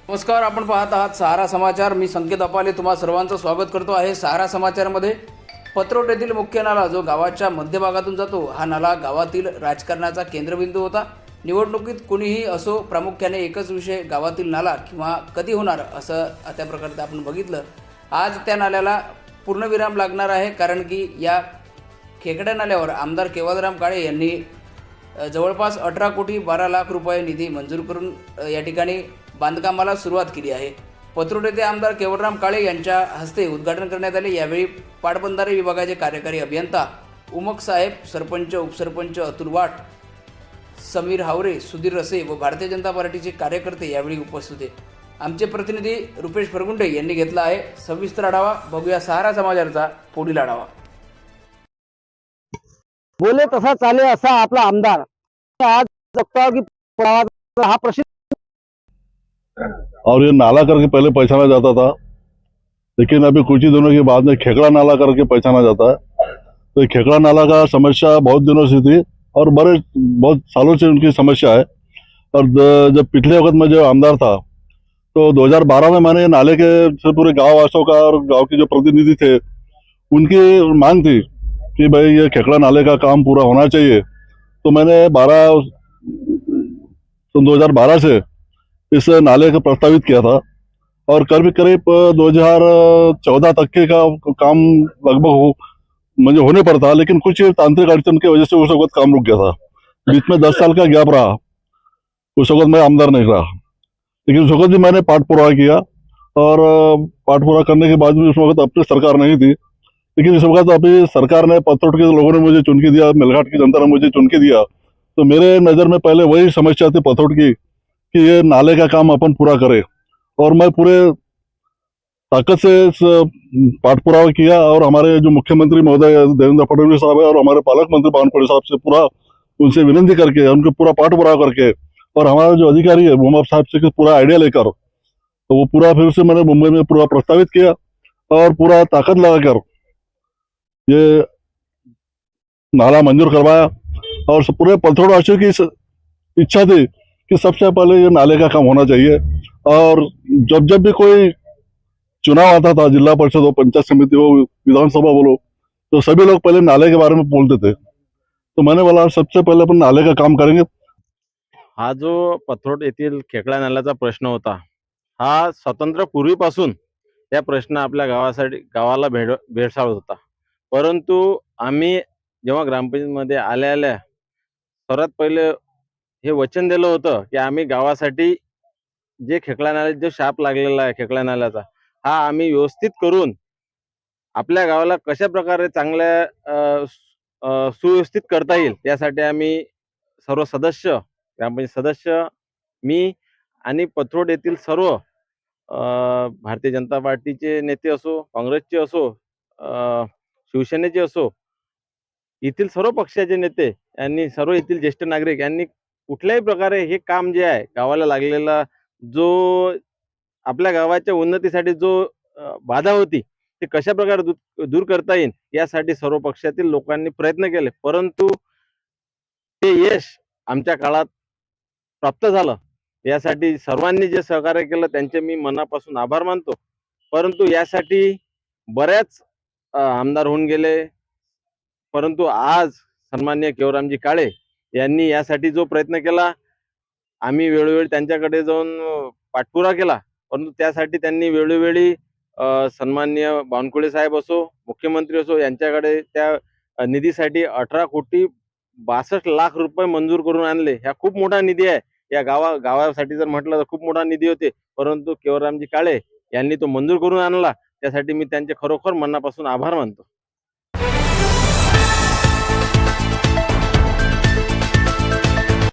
नमस्कार, आपण पाहत आहात सहारा समाचार. मी संकेत अपाले तुम्हा सर्वांचं स्वागत करतो आहे. सहारा समाचारमध्ये पत्रोट येथील मुख्य नाला जो गावाच्या मध्यभागातून जातो, हा नाला गावातील राजकारणाचा केंद्रबिंदू होता. निवडणुकीत कुणीही असो, प्रामुख्याने एकच विषय, गावातील नाला किंवा कधी होणार असं त्या प्रकारे आपण बघितलं. आज त्या नाल्याला पूर्णविराम लागणार आहे, कारण की या खेकड्या नाल्यावर आमदार केवलराम काळे यांनी जवळपास 18 कोटी 12 लाख रुपये निधी मंजूर करून या ठिकाणी बांधकामाला सुरुवात केली आहे. पत्रोट येथे आमदार केवलराम काळे यांच्या हस्ते उद्घाटन करण्यात आले. यावेळी पाटबंधारे विभागाचे कार्यकारी अभियंता उमक साहेब, सरपंच, उपसरपंच अतुल वाट, समीर हावरे, सुधीर रसे व भारतीय जनता पार्टीचे कार्यकर्ते यावेळी उपस्थित होते. आमचे प्रतिनिधी रुपेश फरगुंडे यांनी घेतला आहे सविस्तर आढावा. बघूया सहारा समाचारचा पुढील आढावा. बोले तसा चाले असा आपला आमदार आज बघता की हा प्रसिद्ध और ये नाला करके पहले पहचाना जाता था, लेकिन अभी कुछ ही दिनों के बाद में खेकड़ा नाला करके पहचाना जाता है। तो ये खेकड़ा नाला का समस्या बहुत दिनों से थी और बहुत सालों से उनकी समस्या है। और जब पिछले वक्त में जो आमदार था तो 2012 में मैंने नाले के से पूरे गांव वासियों का और गांव के जो प्रतिनिधि थे उनकी मांग थी कि भाई ये खेकड़ा नाले का काम पूरा होना चाहिए। तो मैंने 2012 से इस नाले को प्रस्तावित किया था और करीब करीब 2014 तक के का काम लगभग मुझे होने पर था, लेकिन कुछ तांत्रिक अड़चन की वजह से उस वक्त काम रुक गया था। बीच में 10 साल का गैप रहा, उस वक्त मैं आमदार नहीं रहा, लेकिन उस वक्त भी मैंने पाठ पूरा किया। और पाठ पूरा करने के बाद भी उस वक्त अपनी सरकार नहीं थी, लेकिन इस वक्त अभी सरकार ने, पत्रोट के लोगों ने मुझे चुन के दिया, मेलघाट की जनता ने मुझे चुन के दिया। तो मेरे नज़र में पहले वही समस्या थी पत्रोट की कि ये नाले का काम अपन पूरा करें, और मैं पूरे ताकत से इस पाठ पुरावा किया। और हमारे जो मुख्यमंत्री महोदय देवेंद्र फडणवीस साहब है और हमारे पालक मंत्री बावनकुळे साहब से पूरा उनसे विनती करके, उनके पूरा पाठ पुरावा करके, और हमारा जो अधिकारी है भूमा साहब से पूरा आइडिया लेकर, तो वो पूरा फिर से मैंने मुंबई में पूरा प्रस्तावित किया और पूरा ताकत लगाकर ये नाला मंजूर करवाया। और पूरे पत्रोटवासियों की इच्छा थी कि सबसे पहले ये नाले का काम होना चाहिए। और जब जब भी कोई चुनाव आता था, जिला परिषद हो, पंचायत समिति हो, विधानसभा बोलो, तो सभी लोग पहले नाले के बारे में बोलते थे। तो मैंने बोला सबसे पहले अपन नाले का काम करेंगे। हा जो पत्रोट येथील खेकडा नाल्याचा प्रश्न होता, हा स्वतंत्र पूर्वीपासून या प्रश्न आपल्या गावाला भेडसावत होता. परंतु आम्ही जेव्हा ग्रामपंचायतीमध्ये आल्या सर्वात पहिले हे वचन दिलं होतं की आम्ही गावासाठी जे खेकडा नाल्यात जो शाप लागलेला आहे खेकडा नाल्याचा, हा आम्ही व्यवस्थित करून आपल्या गावाला कशा प्रकारे चांगल्या सुव्यवस्थित करता येईल यासाठी आम्ही सर्व सदस्य, ग्रामपंचायत सदस्य, मी आणि पत्रोट येथील सर्व भारतीय जनता पार्टीचे नेते असो, काँग्रेसचे असो, शिवसेनेचे असो, येथील सर्व पक्षाचे नेते यांनी, सर्व येथील ज्येष्ठ नागरिक यांनी कुठल्याही प्रकारे हे काम जे आहे गावाला लागलेला, जो आपल्या गावाच्या उन्नतीसाठी जो बाधा होती, ते कशा प्रकारे दूर करता येईल यासाठी सर्व पक्षातील लोकांनी प्रयत्न केले. परंतु ते यश आमच्या काळात प्राप्त झालं. यासाठी सर्वांनी जे सहकार्य केलं त्यांचे मी मनापासून आभार मानतो. परंतु यासाठी बऱ्याच आमदार होऊन गेले, परंतु आज सन्माननीय केवलरामजी काळे यांनी यासाठी जो प्रयत्न केला, आम्ही वेळोवेळी त्यांच्याकडे जाऊन पाठपुरावा केला, परंतु त्यासाठी त्यांनी वेळोवेळी सन्माननीय बावनकुळे साहेब असो, मुख्यमंत्री असो, यांच्याकडे त्या निधीसाठी 18 कोटी 62 लाख रुपये मंजूर करून आणले. हा खूप मोठा निधी आहे. या गावासाठी जर म्हटलं तर खूप मोठा निधी होते, परंतु केवलरामजी काळे यांनी तो मंजूर करून आणला. त्यासाठी मी त्यांचे खरोखर मनापासून आभार मानतो.